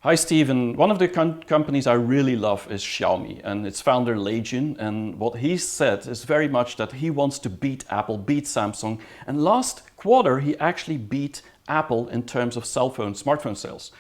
Hi Steven, one of the companies I really love is Xiaomi and its founder Lei Jun, and what he said is very much that he wants to beat Apple, beat Samsung, and last quarter he actually beat Apple in terms of smartphone sales.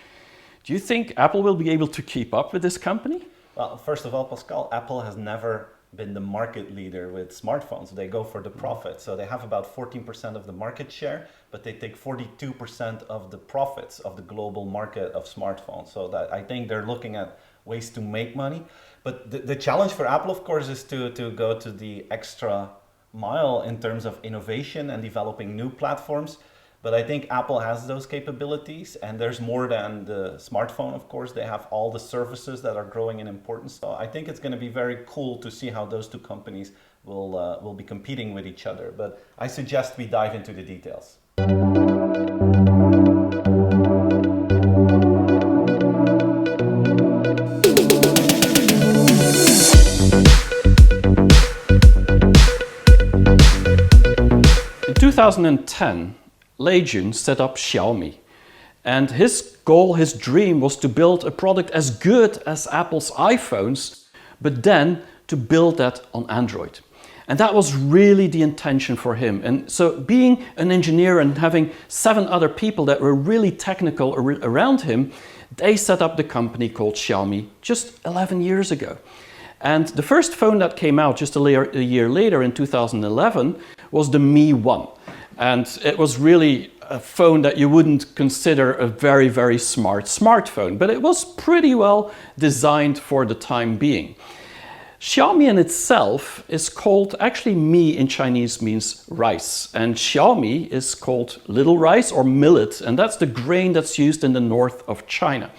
Do you think Apple will be able to keep up with this company? Well, first of all, Pascal, Apple has never been the market leader with smartphones. They go for the profit. So they have about 14% of the market share, but they take 42% of the profits of the global market of smartphones. So that I think they're looking at ways to make money. But the challenge for Apple, of course, is to go to the extra mile in terms of innovation and developing new platforms. But I think Apple has those capabilities, and there's more than the smartphone, of course. They have all the services that are growing in importance. So I think it's going to be very cool to see how those two companies will be competing with each other. But I suggest we dive into the details. In 2010, Lei Jun set up Xiaomi, and his goal, his dream was to build a product as good as Apple's iPhones, but then to build that on Android. And that was really the intention for him. And so being an engineer and having 7 other people that were really technical around him, they set up the company called Xiaomi just 11 years ago. And the first phone that came out just a year later in 2011 was the Mi 1. And it was really a phone that you wouldn't consider a very, very smart smartphone, but it was pretty well designed for the time being. Xiaomi in itself is called, actually Mi in Chinese means rice, and Xiaomi is called little rice or millet, and that's the grain that's used in the north of China.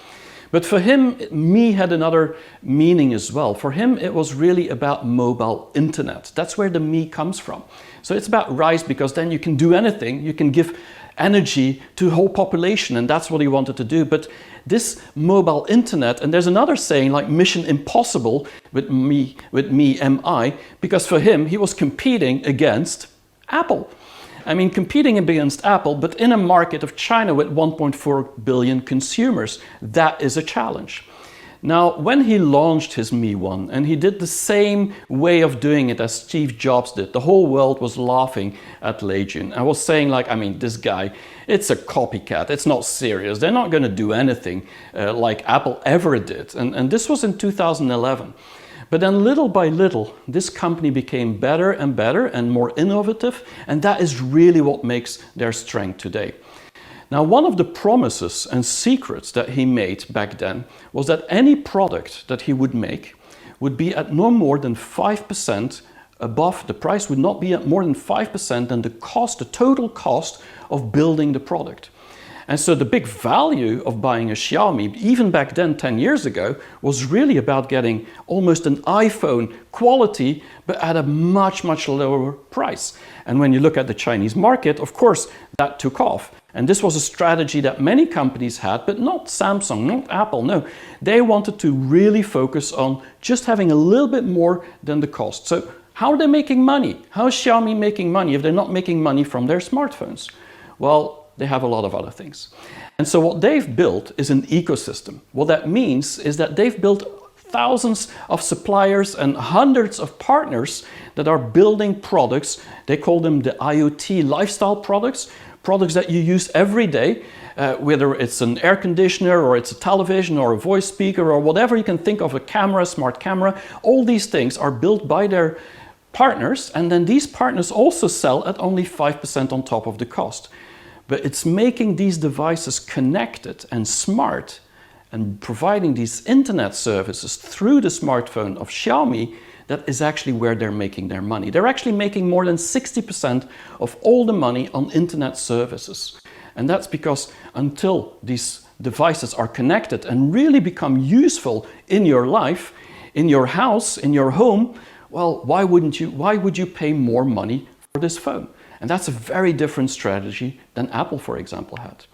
But for him, Mi had another meaning as well. For him, it was really about mobile internet. That's where the Mi comes from. So it's about rice because then you can do anything. You can give energy to the whole population, and that's what he wanted to do. But this mobile internet, and there's another saying like mission impossible with Mi, M-I, because for him, he was competing against Apple. I mean, competing against Apple, but in a market of China with 1.4 billion consumers, that is a challenge. Now, when he launched his Mi 1, and he did the same way of doing it as Steve Jobs did, the whole world was laughing at Lei Jun. I was saying like, I mean, this guy, it's a copycat, it's not serious, they're not going to do anything like Apple ever did. And this was in 2011. But then little by little, this company became better and more innovative, and that is really what makes their strength today. Now, one of the promises and secrets that he made back then was that any product that he would make would be at no more than 5% above, the price would not be at more than 5% than the cost, the total cost of building the product. And so the big value of buying a Xiaomi, even back then 10 years ago, was really about getting almost an iPhone quality, but at a much, much lower price. And when you look at the Chinese market, of course, that took off. And this was a strategy that many companies had, but not Samsung, not Apple, no. They wanted to really focus on just having a little bit more than the cost. So how are they making money? How is Xiaomi making money if they're not making money from their smartphones? Well, they have a lot of other things. And so what they've built is an ecosystem. What that means is that they've built thousands of suppliers and hundreds of partners that are building products. They call them the IoT lifestyle products, products that you use every day, whether it's an air conditioner or it's a television or a voice speaker or whatever you can think of, a camera, smart camera. All these things are built by their partners, and then these partners also sell at only 5% on top of the cost. But it's making these devices connected and smart and providing these internet services through the smartphone of Xiaomi that is actually where they're making their money. They're actually making more than 60% of all the money on internet services. And that's because until these devices are connected and really become useful in your life, in your house, in your home, well, why would you pay more money for this phone? And that's a very different strategy than Apple, for example, had.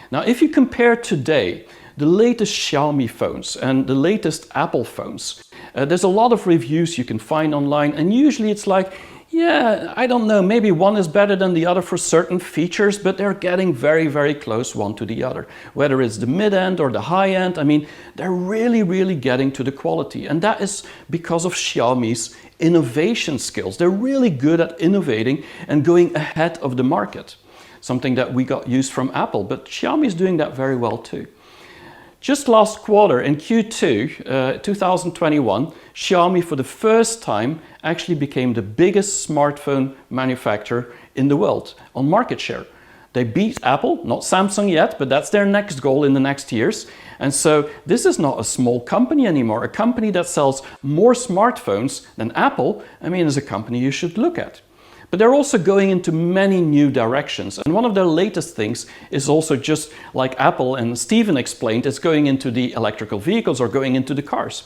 Now, if you compare today the latest Xiaomi phones and the latest Apple phones, there's a lot of reviews you can find online, and usually it's like, Yeah, I don't know, maybe one is better than the other for certain features, but they're getting very, very close one to the other. Whether it's the mid-end or the high-end, I mean, they're really, really getting to the quality. And that is because of Xiaomi's innovation skills. They're really good at innovating and going ahead of the market. Something that we got used from Apple, but Xiaomi is doing that very well too. Just last quarter, in Q2 2021, Xiaomi for the first time actually became the biggest smartphone manufacturer in the world on market share. They beat Apple, not Samsung yet, but that's their next goal in the next years. And so this is not a small company anymore. A company that sells more smartphones than Apple, I mean, is a company you should look at. But they're also going into many new directions. And one of their latest things is also, just like Apple and Stephen explained, it's going into the electrical vehicles or going into the cars.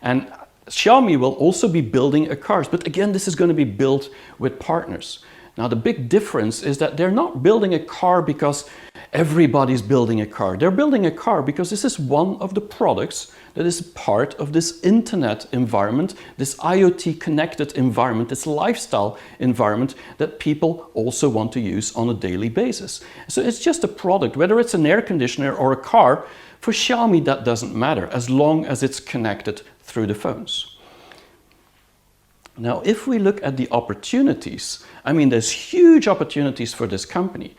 And Xiaomi will also be building a cars. But again, this is going to be built with partners. Now, the big difference is that they're not building a car because everybody's building a car. They're building a car because this is one of the products that is part of this internet environment, this IoT connected environment, this lifestyle environment that people also want to use on a daily basis. So it's just a product, whether it's an air conditioner or a car, for Xiaomi that doesn't matter as long as it's connected through the phones. Now, if we look at the opportunities, I mean, there's huge opportunities for this company.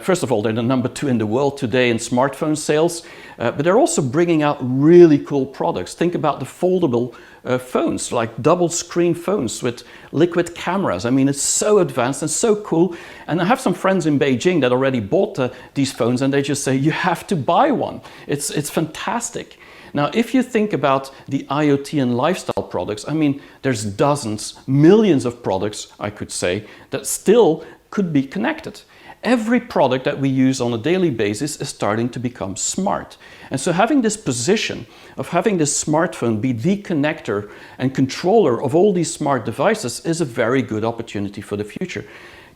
First of all, they're the number 2 in the world today in smartphone sales, but they're also bringing out really cool products. Think about the foldable phones, like double screen phones with liquid cameras. I mean, it's so advanced and so cool. And I have some friends in Beijing that already bought these phones, and they just say, you have to buy one. It's fantastic. Now, if you think about the IoT and lifestyle products, I mean, there's dozens, millions of products, I could say, that still could be connected. Every product that we use on a daily basis is starting to become smart. And so having this position of having this smartphone be the connector and controller of all these smart devices is a very good opportunity for the future.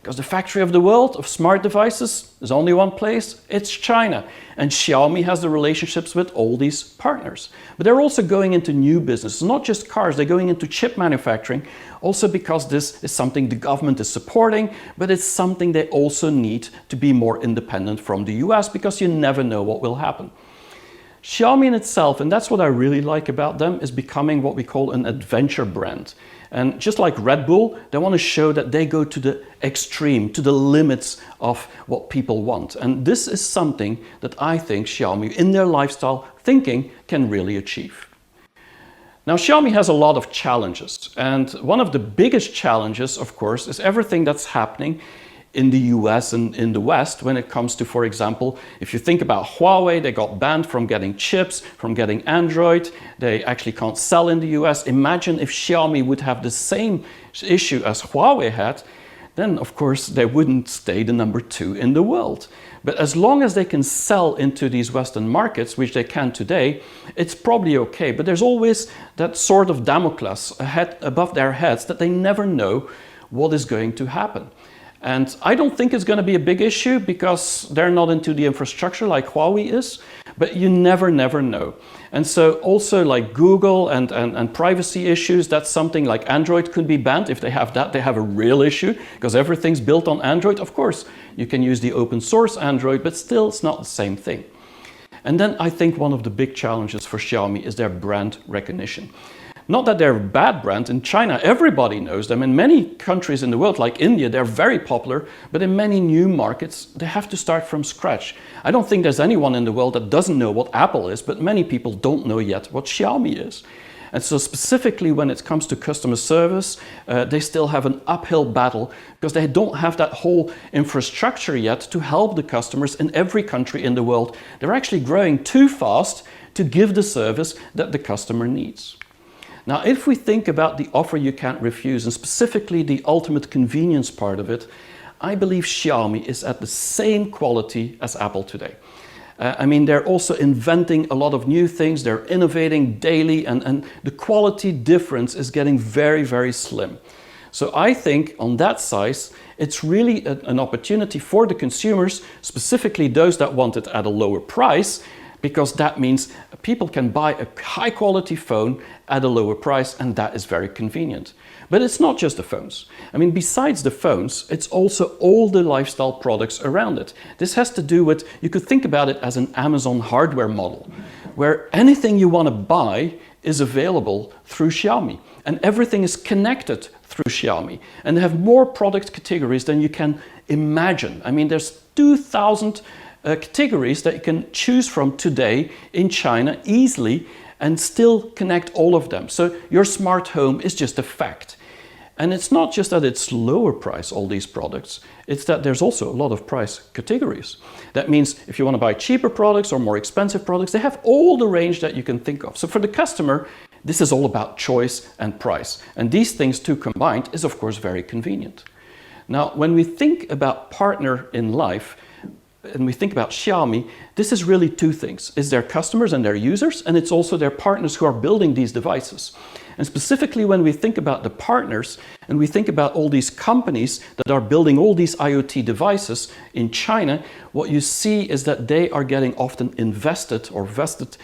Because the factory of the world of smart devices is only one place, it's China. And Xiaomi has the relationships with all these partners. But they're also going into new business, not just cars, they're going into chip manufacturing, also because this is something the government is supporting, but it's something they also need to be more independent from the US, because you never know what will happen. Xiaomi in itself, and that's what I really like about them, is becoming what we call an adventure brand. And just like Red Bull, they want to show that they go to the extreme, to the limits of what people want. And this is something that I think Xiaomi, in their lifestyle thinking, can really achieve. Now, Xiaomi has a lot of challenges. And one of the biggest challenges, of course, is everything that's happening in the US and in the West when it comes to, for example, if you think about Huawei, they got banned from getting chips, from getting Android. They actually can't sell in the US. Imagine if Xiaomi would have the same issue as Huawei had, then of course they wouldn't stay the number 2 in the world. But as long as they can sell into these Western markets, which they can today, it's probably okay. But there's always that sort of Damocles above their heads that they never know what is going to happen. And I don't think it's going to be a big issue because they're not into the infrastructure like Huawei is, but you never know. And so also like Google and privacy issues, that's something like Android could be banned. If they have that, they have a real issue because everything's built on Android. Of course, you can use the open source Android, but still it's not the same thing. And then I think one of the big challenges for Xiaomi is their brand recognition. Not that they're a bad brand. In China, everybody knows them. In many countries in the world, like India, they're very popular. But in many new markets, they have to start from scratch. I don't think there's anyone in the world that doesn't know what Apple is, but many people don't know yet what Xiaomi is. And so specifically when it comes to customer service, they still have an uphill battle because they don't have that whole infrastructure yet to help the customers in every country in the world. They're actually growing too fast to give the service that the customer needs. Now, if we think about the offer you can't refuse, and specifically the ultimate convenience part of it, I believe Xiaomi is at the same quality as Apple today. I mean, they're also inventing a lot of new things, they're innovating daily, and the quality difference is getting very, very slim. So I think on that size, it's really an opportunity for the consumers, specifically those that want it at a lower price, because that means people can buy a high quality phone at a lower price, and that is very convenient. But it's not just the phones. I mean, besides the phones, it's also all the lifestyle products around it. This has to do with, you could think about it as an Amazon hardware model, where anything you want to buy is available through Xiaomi, and everything is connected through Xiaomi, and they have more product categories than you can imagine. I mean, there's 2,000 categories that you can choose from today in China easily and still connect all of them. So your smart home is just a fact. And it's not just that it's lower price, all these products, it's that there's also a lot of price categories. That means if you want to buy cheaper products or more expensive products, they have all the range that you can think of. So for the customer, this is all about choice and price. And these things two combined is of course very convenient. Now, when we think about partner in life, and we think about Xiaomi, this is really two things. It's their customers and their users, and it's also their partners who are building these devices. And specifically when we think about the partners, and we think about all these companies that are building all these IoT devices in China, what you see is that they are getting often invested or vested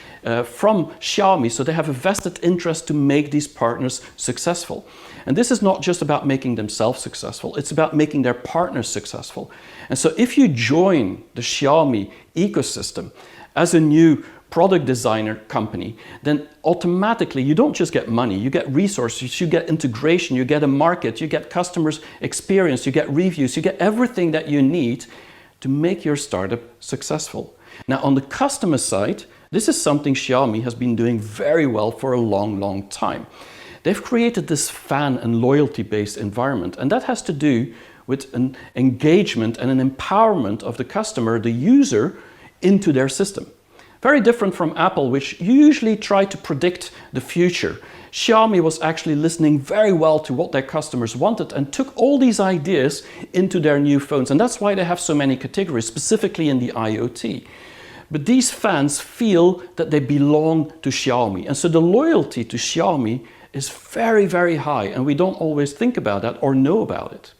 from Xiaomi, so they have a vested interest to make these partners successful. And this is not just about making themselves successful, it's about making their partners successful. And so if you join the Xiaomi ecosystem as a new product designer company, then automatically you don't just get money, you get resources, you get integration, you get a market, you get customers experience, you get reviews, you get everything that you need to make your startup successful. Now on the customer side, this is something Xiaomi has been doing very well for a long, long time. They've created this fan and loyalty-based environment, and that has to do with an engagement and an empowerment of the customer, the user, into their system. Very different from Apple, which usually try to predict the future. Xiaomi was actually listening very well to what their customers wanted and took all these ideas into their new phones. And that's why they have so many categories, specifically in the IoT. But these fans feel that they belong to Xiaomi. And so the loyalty to Xiaomi is very, very high. And we don't always think about that or know about it.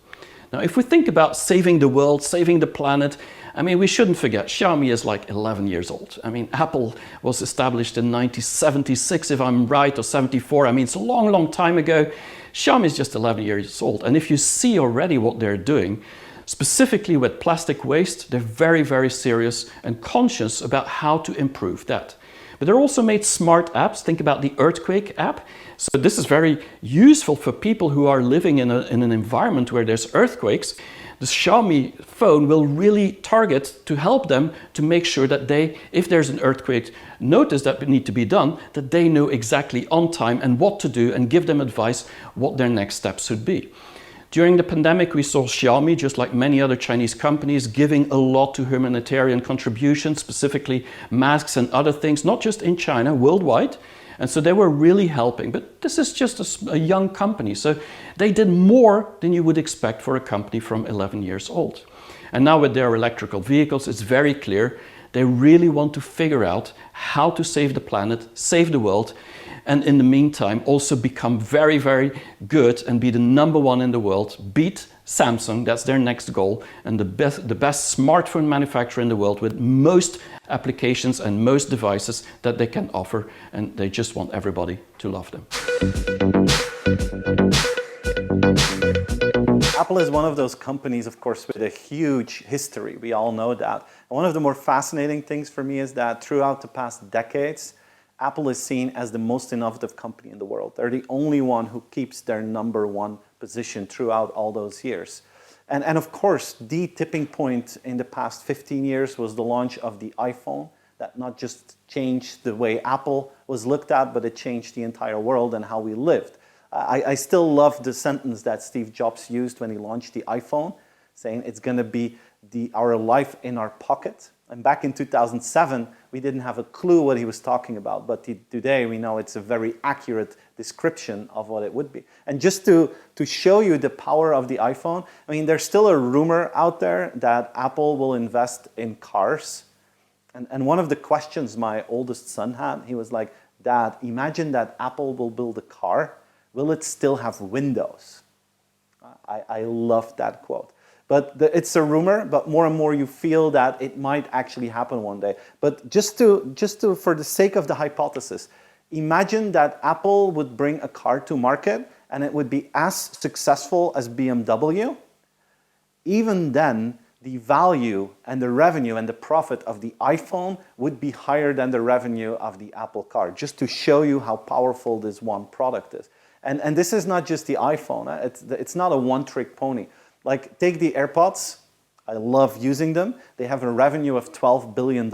Now, if we think about saving the world, saving the planet, I mean, we shouldn't forget, Xiaomi is like 11 years old. I mean, Apple was established in 1976, if I'm right, or 74. I mean, it's a long, long time ago. Xiaomi is just 11 years old. And if you see already what they're doing, specifically with plastic waste, they're very, very serious and conscious about how to improve that. But they're also made smart apps. Think about the earthquake app. So this is very useful for people who are living in an environment where there's earthquakes. The Xiaomi phone will really target to help them to make sure that they, if there's an earthquake notice that need to be done, that they know exactly on time and what to do and give them advice what their next steps should be. During the pandemic, we saw Xiaomi, just like many other Chinese companies, giving a lot to humanitarian contributions, specifically masks and other things, not just in China, worldwide. And so they were really helping. But this is just a young company. So they did more than you would expect for a company from 11 years old. And now with their electrical vehicles, it's very clear they really want to figure out how to save the planet, save the world, and in the meantime also become very, very good and be the #1 in the world, beat Samsung, that's their next goal, and the best smartphone manufacturer in the world with most applications and most devices that they can offer, and they just want everybody to love them. Apple is one of those companies, of course, with a huge history. We all know that. And one of the more fascinating things for me is that throughout the past decades, Apple is seen as the most innovative company in the world. They're the only one who keeps their #1 position throughout all those years. And of course, the tipping point in the past 15 years was the launch of the iPhone. That not just changed the way Apple was looked at, but it changed the entire world and how we lived. I still love the sentence that Steve Jobs used when he launched the iPhone, saying it's going to be our life in our pocket. And back in 2007, we didn't have a clue what he was talking about. But today, we know it's a very accurate description of what it would be. And just to show you the power of the iPhone, I mean, there's still a rumor out there that Apple will invest in cars. And one of the questions my oldest son had, he was like, "Dad, imagine that Apple will build a car. Will it still have windows?" I love that quote. But it's a rumor, but more and more you feel that it might actually happen one day. But just to for the sake of the hypothesis, imagine that Apple would bring a car to market and it would be as successful as BMW. Even then, the value and the revenue and the profit of the iPhone would be higher than the revenue of the Apple car, just to show you how powerful this one product is. And this is not just the iPhone. It's not a one-trick pony. Like, take the Airpods. I love using them. They have a revenue of $12 billion.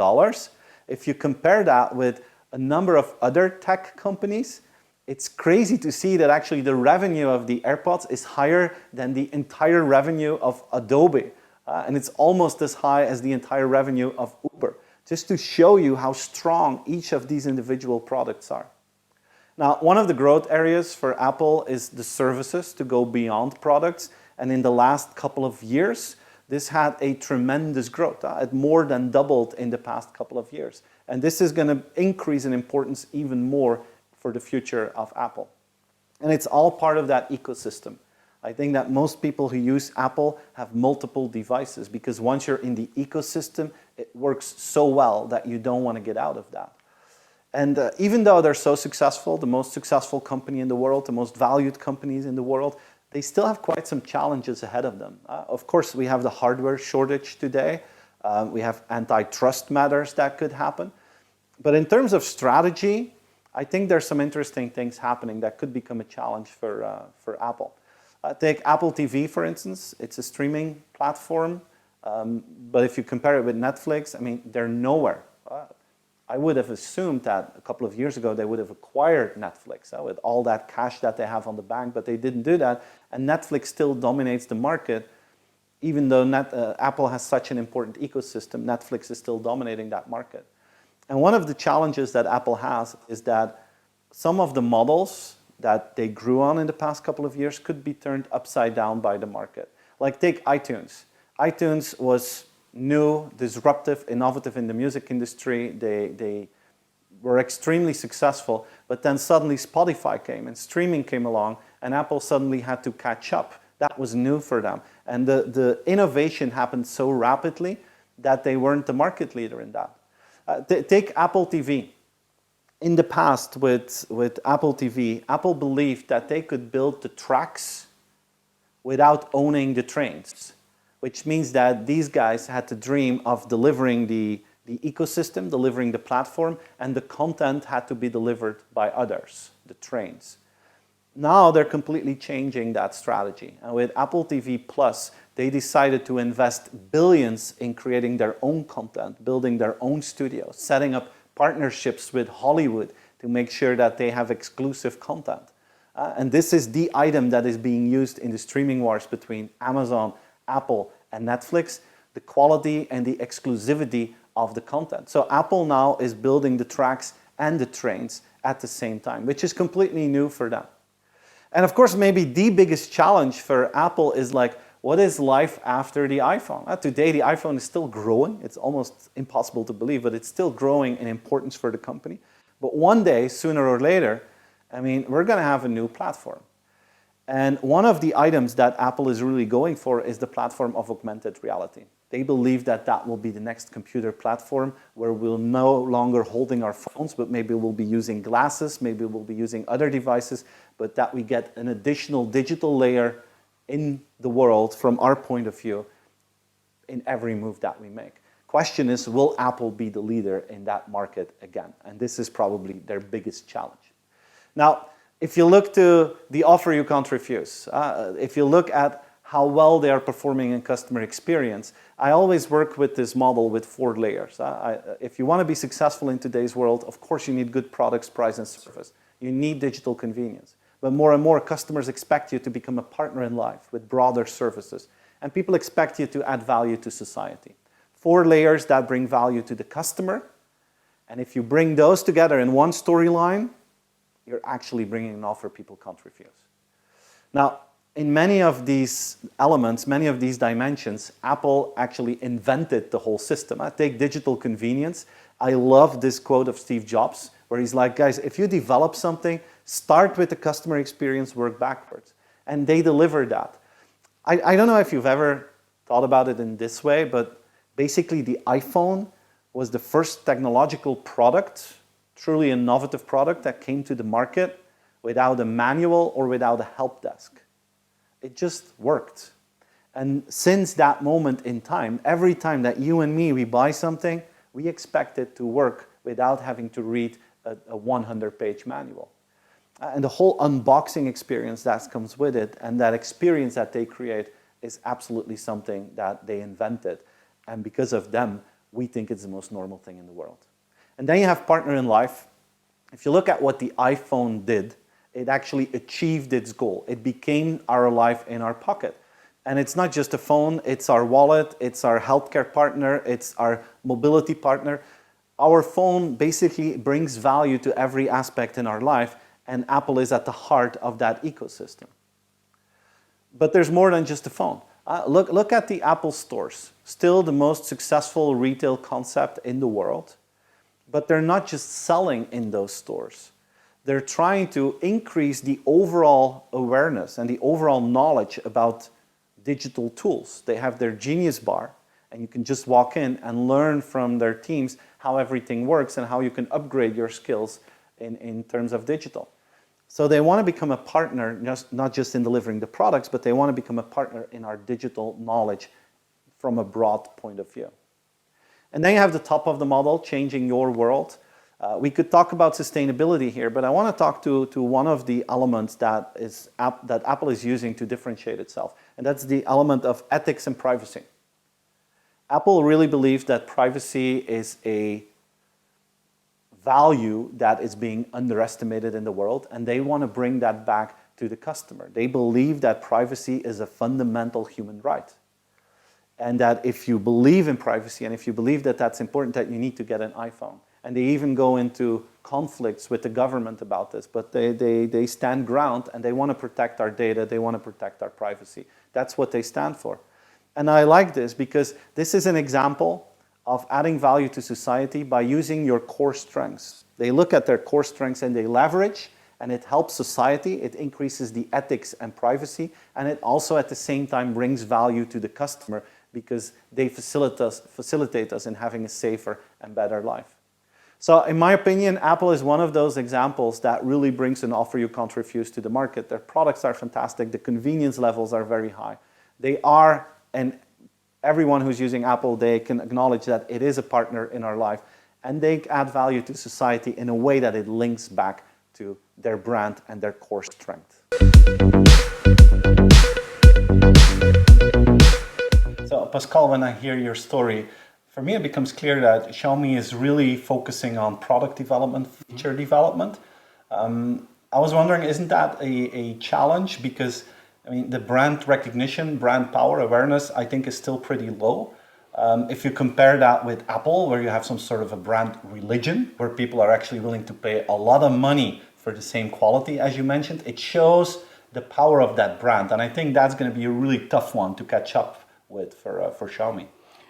If you compare that with a number of other tech companies, it's crazy to see that actually the revenue of the Airpods is higher than the entire revenue of Adobe. And it's almost as high as the entire revenue of Uber, just to show you how strong each of these individual products are. Now, one of the growth areas for Apple is the services to go beyond products. And in the last couple of years, this had a tremendous growth. It more than doubled in the past couple of years. And this is going to increase in importance even more for the future of Apple. And it's all part of that ecosystem. I think that most people who use Apple have multiple devices because once you're in the ecosystem, it works so well that you don't want to get out of that. And even though they're so successful, the most successful company in the world, the most valued companies in the world, they still have quite some challenges ahead of them. Of course, we have the hardware shortage today. We have antitrust matters that could happen. But in terms of strategy, I think there's some interesting things happening that could become a challenge for Apple. Take Apple TV, for instance. It's a streaming platform. But if you compare it with Netflix, I mean, they're nowhere. I would have assumed that a couple of years ago they would have acquired Netflix with all that cash that they have on the bank, but they didn't do that. And Netflix still dominates the market. Even though Apple has such an important ecosystem, Netflix is still dominating that market. And one of the challenges that Apple has is that some of the models that they grew on in the past couple of years could be turned upside down by the market. Like take iTunes. iTunes was new, disruptive, innovative in the music industry. They were extremely successful, but then suddenly Spotify came and streaming came along and Apple suddenly had to catch up. That was new for them. And the innovation happened so rapidly that they weren't the market leader in that. Take Apple TV. In the past with Apple TV, Apple believed that they could build the tracks without owning the trains, which means that these guys had to dream of delivering the ecosystem, delivering the platform, and the content had to be delivered by others, the trains. Now they're completely changing that strategy. And with Apple TV Plus, they decided to invest billions in creating their own content, building their own studios, setting up partnerships with Hollywood to make sure that they have exclusive content. And this is the item that is being used in the streaming wars between Amazon, Apple, and Netflix, the quality and the exclusivity of the content. So Apple now is building the tracks and the trains at the same time, which is completely new for them. And of course, maybe the biggest challenge for Apple is like, what is life after the iPhone? Today, the iPhone is still growing. It's almost impossible to believe, but it's still growing in importance for the company. But one day, sooner or later, I mean, we're going to have a new platform. And one of the items that Apple is really going for is the platform of augmented reality. They believe that that will be the next computer platform where we'll no longer holding our phones, but maybe we'll be using glasses, maybe we'll be using other devices, but that we get an additional digital layer in the world from our point of view in every move that we make. Question is, will Apple be the leader in that market again? And this is probably their biggest challenge. Now, if you look to the offer you can't refuse, if you look at how well they are performing in customer experience, I always work with this model with 4 layers. If you want to be successful in today's world, of course you need good products, price, and service. You need digital convenience. But more and more customers expect you to become a partner in life with broader services. And people expect you to add value to society. 4 layers that bring value to the customer. And if you bring those together in one storyline, you're actually bringing an offer people can't refuse. Now, in many of these elements, many of these dimensions, Apple actually invented the whole system. Take digital convenience. I love this quote of Steve Jobs, where he's like, guys, if you develop something, start with the customer experience, work backwards. And they delivered that. I don't know if you've ever thought about it in this way, but basically the iPhone was the first technological product, truly innovative product that came to the market without a manual or without a help desk. It just worked. And since that moment in time, every time that you and me, we buy something, we expect it to work without having to read a 100-page manual. And the whole unboxing experience that comes with it and that experience that they create is absolutely something that they invented. And because of them, we think it's the most normal thing in the world. And then you have partner in life. If you look at what the iPhone did, it actually achieved its goal. It became our life in our pocket. And it's not just a phone, it's our wallet, it's our healthcare partner, it's our mobility partner. Our phone basically brings value to every aspect in our life, and Apple is at the heart of that ecosystem. But there's more than just a phone. Look at the Apple stores. Still the most successful retail concept in the world. But they're not just selling in those stores. They're trying to increase the overall awareness and the overall knowledge about digital tools. They have their Genius Bar, and you can just walk in and learn from their teams how everything works and how you can upgrade your skills in terms of digital. So they want to become a partner, not just in delivering the products, but they want to become a partner in our digital knowledge from a broad point of view. And then you have the top of the model, changing your world. We could talk about sustainability here, but I want to talk to one of the elements that Apple is using to differentiate itself, and that's the element of ethics and privacy. Apple really believes that privacy is a value that is being underestimated in the world, and they want to bring that back to the customer. They believe that privacy is a fundamental human right, and that if you believe in privacy and if you believe that that's important, that you need to get an iPhone. And they even go into conflicts with the government about this, but they stand ground and they want to protect our data, they want to protect our privacy. That's what they stand for. And I like this because this is an example of adding value to society by using your core strengths. They look at their core strengths and they leverage, and it helps society, it increases the ethics and privacy, and it also at the same time brings value to the customer because they facilitate us in having a safer and better life. So in my opinion, Apple is one of those examples that really brings an offer you can't refuse to the market. Their products are fantastic. The convenience levels are very high. They are, and everyone who's using Apple, they can acknowledge that it is a partner in our life, and they add value to society in a way that it links back to their brand and their core strength. So Pascal, when I hear your story, for me, it becomes clear that Xiaomi is really focusing on product development, feature development. I was wondering, isn't that a challenge? Because I mean, the brand recognition, brand power, awareness, I think is still pretty low. If you compare that with Apple, where you have some sort of a brand religion, where people are actually willing to pay a lot of money for the same quality, as you mentioned, it shows the power of that brand. And I think that's going to be a really tough one to catch up with for Xiaomi.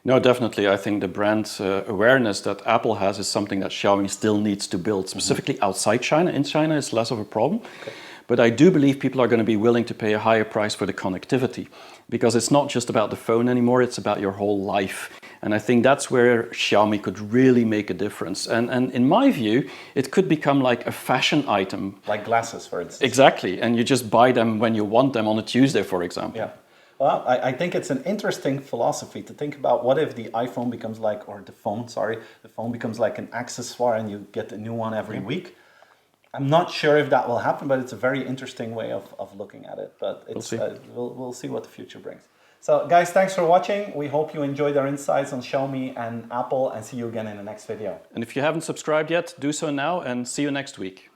No, definitely. I think the brand awareness that Apple has is something that Xiaomi still needs to build, specifically outside China. In China, it's less of a problem. Okay. But I do believe people are going to be willing to pay a higher price for the connectivity, because it's not just about the phone anymore, it's about your whole life. And I think that's where Xiaomi could really make a difference. And in my view, it could become like a fashion item. Like glasses, for instance. Exactly. And you just buy them when you want them on a Tuesday, for example. Yeah. Well, I think it's an interesting philosophy to think about what if the iPhone becomes like, or the phone becomes like an accessoire and you get a new one every week. I'm not sure if that will happen, but it's a very interesting way of looking at it. But it's, we'll see what the future brings. So guys, thanks for watching. We hope you enjoyed our insights on Xiaomi and Apple, and see you again in the next video. And if you haven't subscribed yet, do so now, and see you next week.